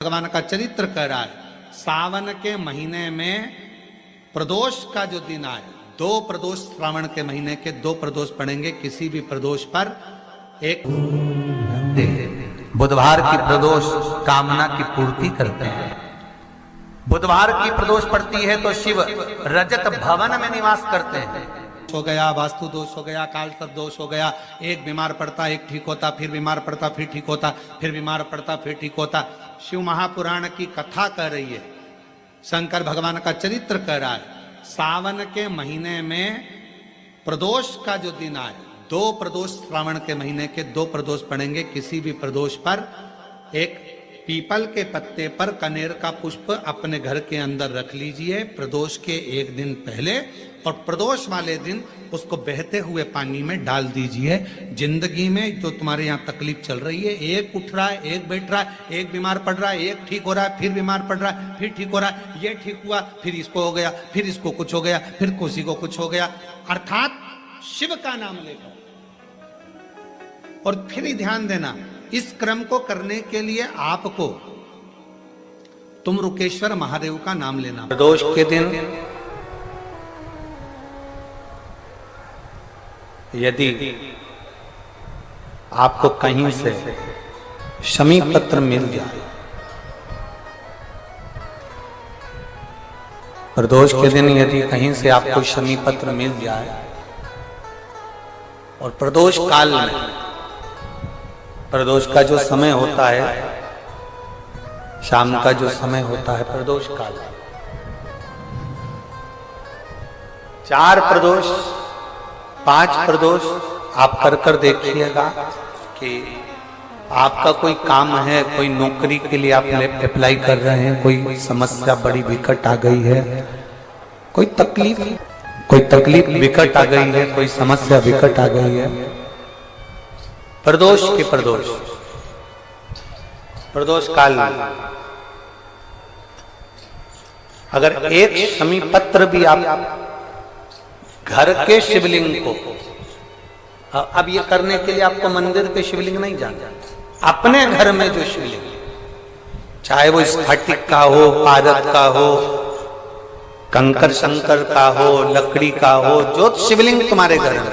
भगवान का चरित्र कह रहा है। सावन के महीने में प्रदोष का जो दिन आए, 2 प्रदोष श्रावण के महीने के 2 प्रदोष पड़ेंगे। किसी भी प्रदोष पर एक बुधवार की प्रदोष कामना की पूर्ति करते हैं। बुधवार की प्रदोष पड़ती है तो शिव रजत भवन में निवास करते हैं। हो गया, वास्तु दोष हो गया, काल सर्प दोष हो गया, एक बीमार पड़ता एक ठीक होता, फिर बीमार पड़ता फिर ठीक होता, फिर बीमार पड़ता फिर ठीक होता। शिव महापुराण की कथा कह रही है, शंकर भगवान का चरित्र कह रहा है। सावन के महीने में प्रदोष का जो दिन आए, 2 प्रदोष श्रावण के महीने के 2 प्रदोष पड़ेंगे। किसी भी प्रदोष पर एक पीपल के पत्ते पर कनेर का पुष्प अपने घर के अंदर रख लीजिए प्रदोष के एक दिन पहले, और प्रदोष वाले दिन उसको बहते हुए पानी में डाल दीजिए। जिंदगी में जो तुम्हारे यहाँ तकलीफ चल रही है, एक उठ रहा है, एक बैठ रहा है, एक बीमार पड़ रहा है, एक ठीक हो रहा है, फिर बीमार पड़ रहा है, फिर ठीक हो रहा है, ये ठीक हुआ, फिर इसको हो गया, फिर इसको कुछ हो गया, फिर किसी को कुछ हो गया, अर्थात शिव का नाम लेकर। और फिर ध्यान देना, इस क्रम को करने के लिए आपको तुम रुकेश्वर महादेव का नाम लेना। प्रदोष के दिन यदि आपको कहीं से शमी पत्र मिल जाए, प्रदोष के दिन यदि कहीं से आपको शमी पत्र मिल जाए, और प्रदोष काल में, प्रदोष का जो समय होता है, शाम का जो समय होता है प्रदोष काल, 4 प्रदोष 5 प्रदोष आप कर देखिएगा कि आपका कोई काम है, कोई नौकरी के लिए आप अप्लाई कर रहे हैं, कोई समस्या बड़ी विकट आ गई है, कोई तकलीफ विकट आ गई है, कोई समस्या विकट आ गई है, प्रदोष के प्रदोष काल में अगर एक शमी पत्र भी आप घर के शिवलिंग को, अब ये करने के लिए आपको मंदिर के शिवलिंग नहीं जाना, अपने घर में जो शिवलिंग, चाहे वो स्फटिक का हो, पारद का हो, कंकर शंकर का हो, लकड़ी का हो, जो शिवलिंग तुम्हारे घर में,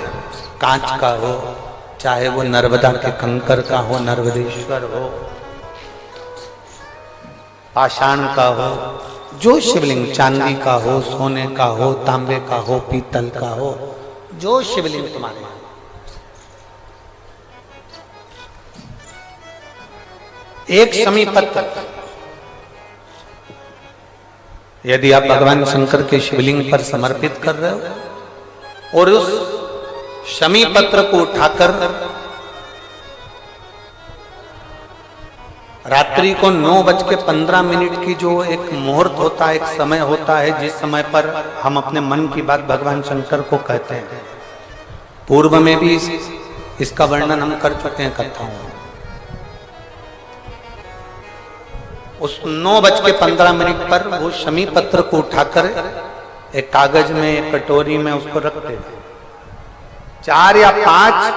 कांच का हो, चाहे वो नर्मदा के कंकर का हो, नर्मदेश्वर हो, पाषाण का हो, जो शिवलिंग, चांदी का हो, सोने का हो, तांबे का हो, पीतल का हो, जो शिवलिंग तुम्हारे, एक शमी पत्र यदि आप भगवान शंकर के शिवलिंग पर समर्पित कर रहे हो, और उस शमी पत्र को उठाकर रात्रि को 9:15 की जो एक मुहूर्त होता है, एक समय होता है, जिस समय पर हम अपने मन की बात भगवान शंकर को कहते हैं, पूर्व में भी इसका वर्णन हम कर चुके हैं कथाओं में। उस 9:15 पर वो शमी पत्र को उठाकर एक कागज में, एक कटोरी में उसको रखते हैं। 4 या 5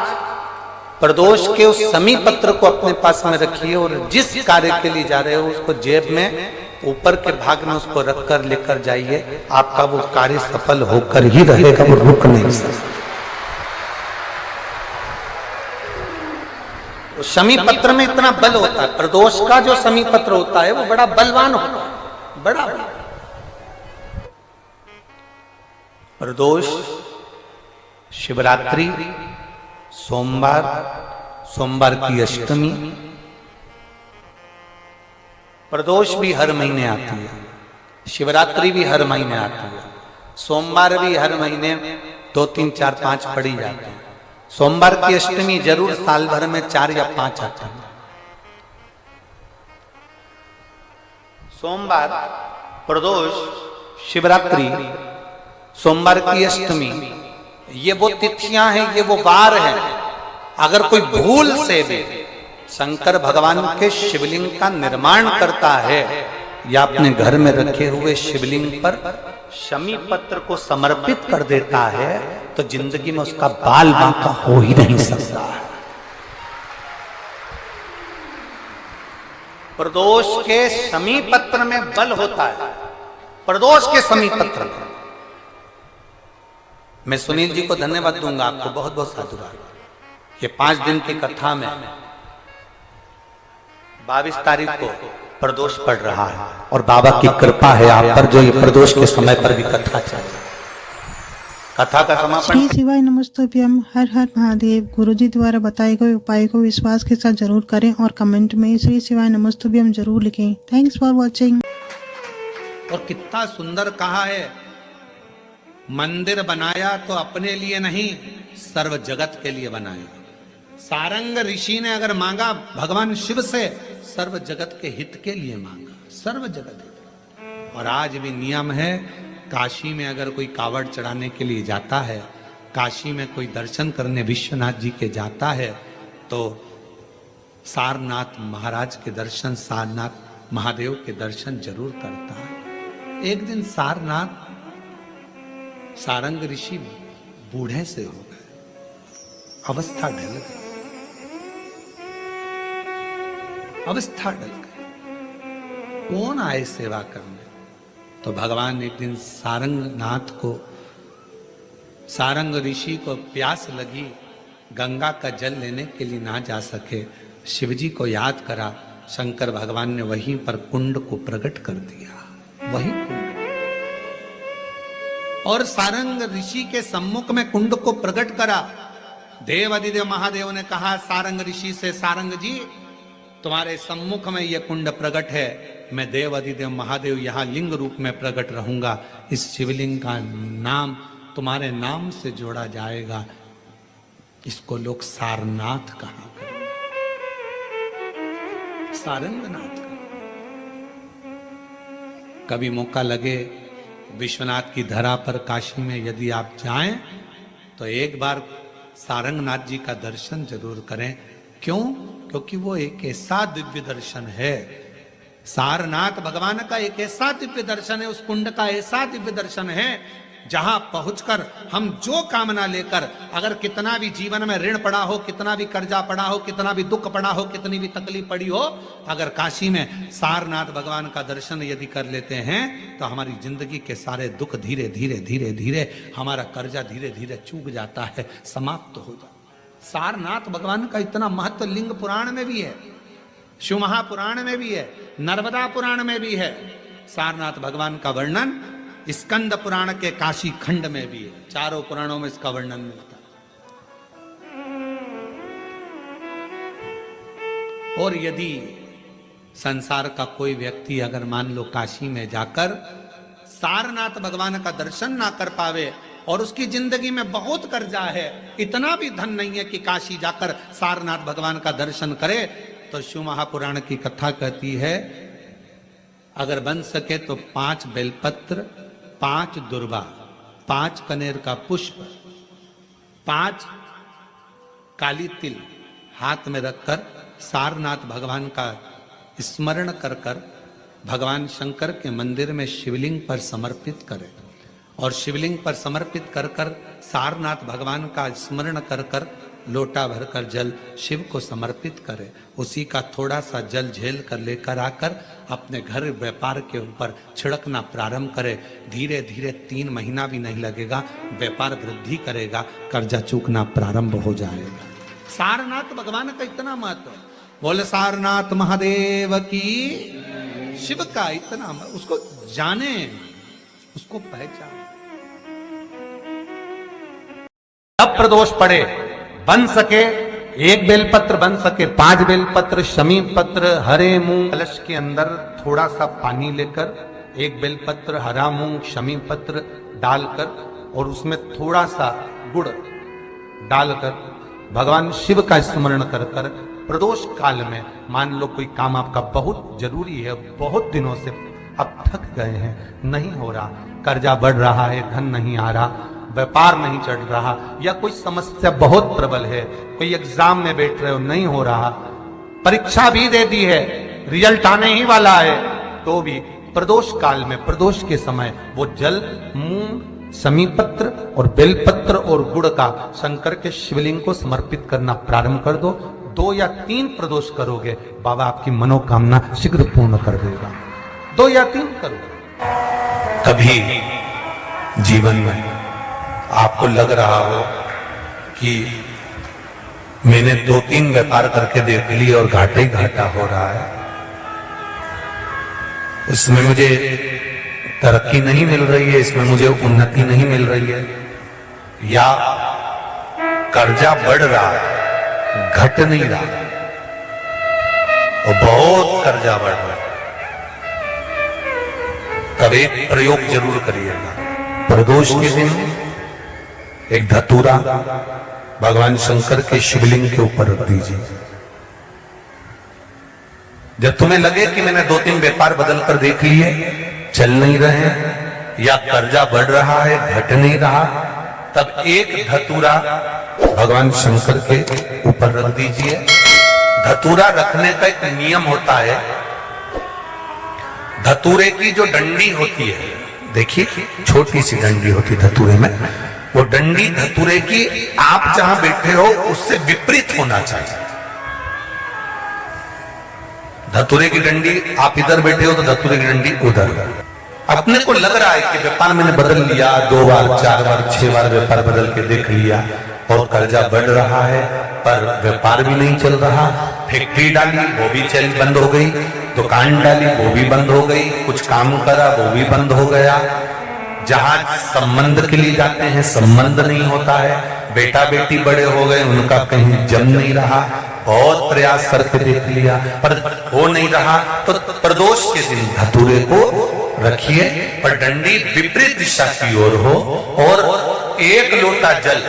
प्रदोष के उस शमी पत्र को अपने पास में रखिए, और जिस कार्य के लिए जा रहे हो उसको जेब में ऊपर के भाग में उसको रखकर लेकर जाइए। आपका वो कार्य सफल होकर ही रहेगा, वो रुक नहीं सकता। शमी पत्र में इतना बल होता है, प्रदोष का जो शमी पत्र होता है वो बड़ा बलवान होता है, बड़ा प्रदोष, शिवरात्रि, सोमवार की अष्टमी, प्रदोष भी हर महीने आती है, शिवरात्रि भी हर महीने आती है, सोमवार भी हर महीने 2, 3, 4, 5 पड़ी जाती है। सोमवार की अष्टमी जरूर साल भर में 4 या 5 आती है। सोमवार, प्रदोष, शिवरात्रि, सोमवार की अष्टमी, ये वो तिथियां हैं, ये वो वार हैं। अगर कोई भूल से भी शंकर भगवान के शिवलिंग का निर्माण करता है या अपने घर में रखे हुए शिवलिंग पर शमी पत्र को समर्पित कर देता है, तो जिंदगी में उसका बाल बांका हो ही नहीं सकता। प्रदोष के शमी पत्र में बल होता है। प्रदोष के शमी पत्र में मैं सुनील जी को धन्यवाद दूंगा, आपको बहुत बहुत साधुवाद। ये 5 दिन की कथा में 22 तारीख को प्रदोष पड़ रहा है और बाबा की कृपा है आप पर, जो ये प्रदोष के समय पर भी कथा चल रही है। कथा का समापन। श्री शिवाय नमस्तुभ्यम। हर हर महादेव। गुरुजी द्वारा बताए गए उपाय को विश्वास के साथ जरूर करें और कमेंट में श्री शिवाय नमस्तुभ्यम जरूर लिखें। Thanks for watching. और कितना सुंदर कहा है, मंदिर बनाया तो अपने लिए नहीं, सर्व जगत के लिए बनाया। सारंग ऋषि ने अगर मांगा भगवान शिव से, सर्व जगत के हित के लिए मांगा, सर्व जगत हित। और आज भी नियम है, काशी में अगर कोई कावड़ चढ़ाने के लिए जाता है, काशी में कोई दर्शन करने विश्वनाथ जी के जाता है, तो सारनाथ महाराज के दर्शन, सारनाथ महादेव के दर्शन जरूर करता है। एक दिन सारनाथ सारंग ऋषि बूढ़े से हो गए, अवस्था ढल गई, अवस्था ढल गई। कौन आए सेवा करने? तो भगवान एक दिन सारंगनाथ को, सारंग ऋषि को प्यास लगी, गंगा का जल लेने के लिए ना जा सके, शिवजी को याद करा। शंकर भगवान ने वहीं पर कुंड को प्रकट कर दिया, वही कुंड। और सारंग ऋषि के सम्मुख में कुंड को प्रकट करा। देव अधिदेव महादेव ने कहा सारंग ऋषि से, सारंग जी तुम्हारे सम्मुख में यह कुंड प्रकट है, मैं देव अधिदेव महादेव यहां लिंग रूप में प्रकट रहूंगा, इस शिवलिंग का नाम तुम्हारे नाम से जोड़ा जाएगा, इसको लोग सारनाथ कहा करें, सारंगनाथ कहा। कभी मौका लगे विश्वनाथ की धरा पर काशी में यदि आप जाएं तो एक बार सारंगनाथ जी का दर्शन जरूर करें। क्यों? क्योंकि वो एक ऐसा दिव्य दर्शन है, सारनाथ भगवान का एक ऐसा दिव्य दर्शन है, उस कुंड का ऐसा दिव्य दर्शन है जहां पहुंचकर हम जो कामना लेकर, अगर कितना भी जीवन में ऋण पड़ा हो, कितना भी कर्जा पड़ा हो, कितना भी दुख पड़ा हो, कितनी भी तकलीफ पड़ी हो, अगर काशी में सारनाथ भगवान का दर्शन यदि कर लेते हैं तो हमारी जिंदगी के सारे दुख धीरे धीरे धीरे धीरे, हमारा कर्जा धीरे धीरे चूक जाता है, समाप्त हो जाता है। सारनाथ भगवान का इतना महत्व लिंग पुराण में भी है, शिव महापुराण में भी है, नर्मदा पुराण में भी है। सारनाथ भगवान का वर्णन स्कंद पुराण के काशी खंड में भी है, चारों पुराणों में इसका वर्णन मिलता है। और यदि संसार का कोई व्यक्ति अगर मान लो काशी में जाकर सारनाथ भगवान का दर्शन ना कर पावे और उसकी जिंदगी में बहुत कर्जा है, इतना भी धन नहीं है कि काशी जाकर सारनाथ भगवान का दर्शन करे, तो शिव महापुराण की कथा कहती है अगर बन सके तो 5 बेलपत्र, 5 दुर्वा, 5 कनेर का पुष्प, 5 काली तिल हाथ में रखकर सारनाथ भगवान का स्मरण कर कर भगवान शंकर के मंदिर में शिवलिंग पर समर्पित करें। और शिवलिंग पर समर्पित कर कर सारनाथ भगवान का स्मरण कर कर लोटा भरकर जल शिव को समर्पित करे। उसी का थोड़ा सा जल झेल कर लेकर आकर अपने घर व्यापार के ऊपर छिड़कना प्रारंभ करे। धीरे धीरे 3 महीना भी नहीं लगेगा, व्यापार वृद्धि करेगा, कर्जा चूकना प्रारंभ हो जाएगा। सारनाथ भगवान का इतना महत्व, बोले सारनाथ महादेव की, शिव का इतना, उसको जाने, उसको पहचान। जब प्रदोष पड़े, बन सके 1 बेलपत्र, बन सके 5 बेलपत्र, शमी पत्र, हरे मूंग, कलश के अंदर थोड़ा सा पानी लेकर 1 बेलपत्र, हरा मूंग, शमी पत्र डालकर और उसमें थोड़ा सा गुड़ डालकर भगवान शिव का स्मरण कर कर प्रदोष काल में, मान लो कोई काम आपका बहुत जरूरी है, बहुत दिनों से अब थक गए हैं, नहीं हो रहा, कर्जा बढ़ रहा है, धन नहीं आ रहा, व्यापार नहीं चढ़ रहा, या कोई समस्या बहुत प्रबल है, कोई एग्जाम में बैठ रहे हो नहीं हो रहा, परीक्षा भी दे दी है, रिजल्ट आने ही वाला है, तो भी प्रदोष काल में, प्रदोष के समय वो जल, मूंग, शमी पत्र और बेलपत्र और गुड़ का शंकर के शिवलिंग को समर्पित करना प्रारंभ कर दो। 2 या 3 प्रदोष करोगे, बाबा आपकी मनोकामना शीघ्र पूर्ण कर देगा। 2 या 3 करो। कभी जीवन में आपको लग रहा हो कि मैंने 2-3 व्यापार करके देख लिए और घाटा ही घाटा हो रहा है, इसमें मुझे तरक्की नहीं मिल रही है, इसमें मुझे उन्नति नहीं मिल रही है, या कर्जा बढ़ रहा है, घट नहीं रहा और बहुत कर्जा बढ़ रहा है, तब एक प्रयोग जरूर करिएगा। प्रदोष के दिन एक धतूरा भगवान शंकर के शिवलिंग के ऊपर रख दीजिए। जब तुम्हें लगे कि मैंने 2-3 व्यापार बदल कर देख लिए, चल नहीं रहे या कर्जा बढ़ रहा है, घट नहीं रहा, तब एक धतूरा भगवान शंकर के ऊपर रख दीजिए। धतूरा रखने का एक नियम होता है। धतूरे की जो डंडी होती है, देखिए छोटी सी डंडी होती है धतूरे में, वो डंडी धतूरे की आप जहां बैठे हो उससे विपरीत होना चाहिए। धतूरे की डंडी आप इधर बैठे हो तो धतूरे की डंडी उधर। अपने को लग रहा है कि व्यापार मैंने बदल लिया, 2 बार 4 बार 6 बार व्यापार बदल के देख लिया और कर्जा बढ़ रहा है, पर व्यापार भी नहीं चल रहा। फैक्ट्री डाली वो भी चल बंद हो गई, दुकान डाली वो भी बंद हो गई, कुछ काम करा वो भी बंद हो गया। जहां संबंध के लिए जाते हैं संबंध नहीं होता है, बेटा बेटी बड़े हो गए उनका कहीं जम नहीं रहा, बहुत प्रयास करके देख लिया पर हो नहीं रहा। तो प्रदोष के दिन धतूरे को रखिए पर डंडी विपरीत दिशा की ओर हो और 1 लोटा जल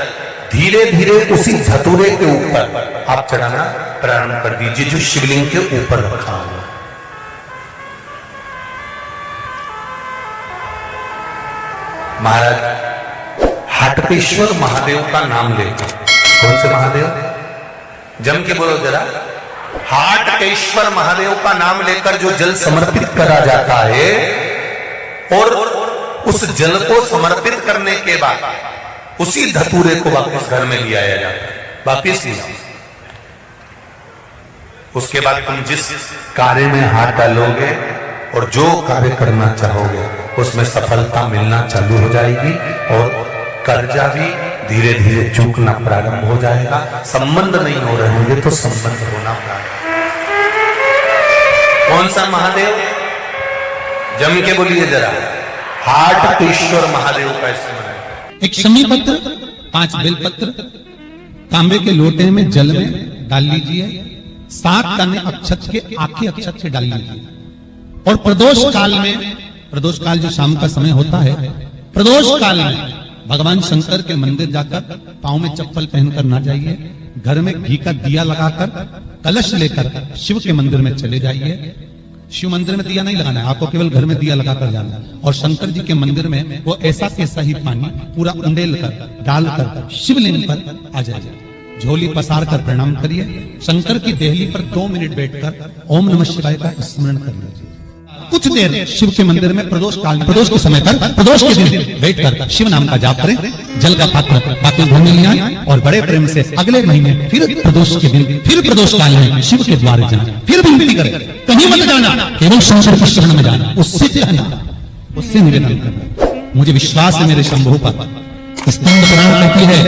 धीरे धीरे उसी धतूरे के ऊपर आप चढ़ाना प्रारंभ कर दीजिए जो शिवलिंग के ऊपर रखा हुआ। महाराज हाटकेश्वर महादेव का नाम लेकर, कौन से महादेव, जम के बोलो जरा, हाटकेश्वर महादेव का नाम लेकर जो जल समर्पित करा जाता है और उस जल को समर्पित करने के बाद उसी धतूरे को वापस घर में ले आया जाता है, वापिस ले आओ। उसके बाद तुम जिस कार्य में हाथ डालोगे और जो कार्य करना चाहोगे उसमें सफलता मिलना चालू हो जाएगी और कर्जा भी धीरे धीरे चूकना प्रारंभ हो जाएगा। संबंध नहीं हो रहे होंगे तो संबंध होना प्रारंभ। कौन सा महादेव, जम के बोलिए जरा, हाटकेश्वर महादेव का स्मरण। एक शमी पत्र, 5 बेलपत्र तांबे के लोटे में जल में डाल लीजिए, 7 दाने अक्षत के आखे अक्षत के डाल लीजिए और प्रदोष काल में, प्रदोष काल जो शाम का समय होता है, प्रदोष काल में भगवान शंकर के मंदिर जाकर पांव में चप्पल पहनकर ना जाइए, घर में घी का दिया लगाकर कलश लेकर शिव के मंदिर में चले जाइए। शिव मंदिर में दिया नहीं लगाना है, आपको केवल घर में दिया लगाकर जाना है और शंकर जी के मंदिर में वो ऐसा कैसा ही पानी पूरा उंडेल कर डालकर शिवलिंग पर आ जाइए। झोली पसार कर प्रणाम करिए, शंकर की देहली पर 2 मिनट बैठकर ओम नमः शिवाय का स्मरण कर लीजिए। कुछ देर शिव के मंदिर में प्रदोष काल, प्रदोष के समय पर, प्रदोष के दिन बैठकर शिव नाम का जाप करें, जल का पात्र बाकी घर में ले आए और बड़े प्रेम से अगले महीने फिर प्रदोष के दिन, फिर प्रदोष काल में शिव के द्वार जाना, फिर विनती करें, कहीं मत जाना, केवल शंकर के शरण में जाना, उससे कहना, उससे निवेदन करना। मुझे विश्वास है मेरे शंभु पर, स्कंद पुराण कहती है,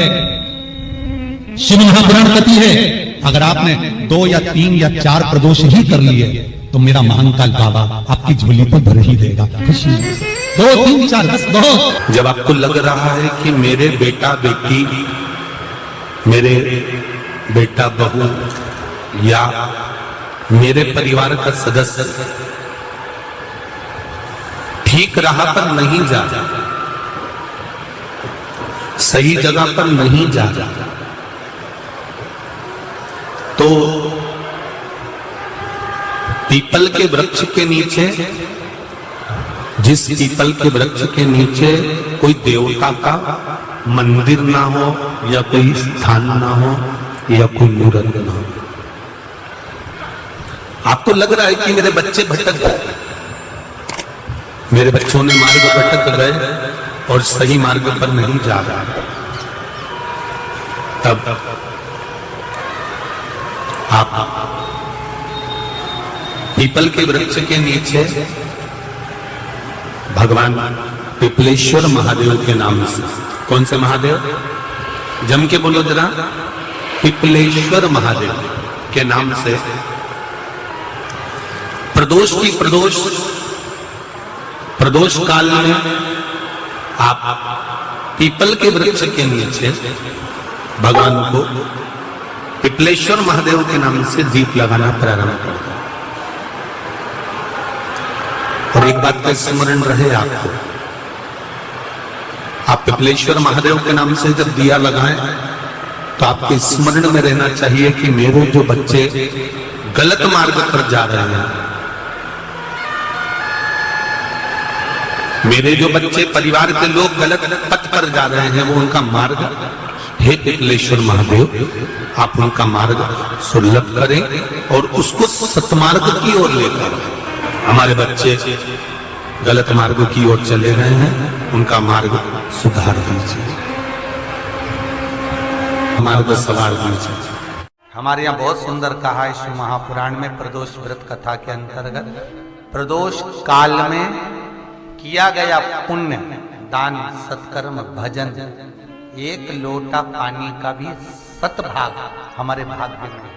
शिव महापुराण कहती है, अगर आपने 2 या 3 या 4 प्रदोष ही कर लिए तो मेरा महाकाल बाबा आपकी झोली पर भर ही देगा। खुशी 2, 3, 4 10 बहुत। जब आपको लग रहा है कि मेरे बेटा बेटी, मेरे बेटा बहू या मेरे परिवार का सदस्य ठीक राह पर नहीं जा रहा, सही जगह पर नहीं जा रहा, तो पीपल के वृक्ष के नीचे, जिस पीपल के वृक्ष के नीचे कोई देवता का मंदिर ना हो या कोई स्थान ना हो या कोई मूर्त ना हो, आपको लग रहा है कि मेरे बच्चे भटक गए, मेरे बच्चों ने मार्ग भटक गए और सही मार्ग पर नहीं जा रहा, तब आप पीपल के वृक्ष के नीचे भगवान पिपलेश्वर महादेव के नाम से, कौन से महादेव, जम के बोलो जरा, पिपलेश्वर महादेव के नाम से प्रदोष काल में आप पीपल के वृक्ष के नीचे भगवान को पिपलेश्वर महादेव के नाम से दीप लगाना प्रारंभ कर दो। और एक बात का स्मरण रहे आपको, आप पिपलेश्वर महादेव के नाम से जब दिया लगाएं तो आपके स्मरण में रहना चाहिए कि मेरे जो बच्चे गलत मार्ग पर जा रहे हैं, मेरे जो बच्चे परिवार के लोग गलत पथ पर जा रहे हैं, वो उनका मार्ग, हे पिपलेश्वर महादेव आप उनका मार्ग सुलभ करें और उसको सतमार्ग की ओर लेकर, हमारे बच्चे गलत मार्ग की ओर चले गए हैं, उनका मार्ग सुधार दीजिए, मार्ग सवार दीजिए। हमारे यहाँ बहुत सुंदर कहा है शिव महापुराण में, प्रदोष व्रत कथा के अंतर्गत प्रदोष काल में किया गया पुण्य, दान, सत्कर्म, भजन, एक लोटा पानी का भी 7 भाग हमारे भाग्य में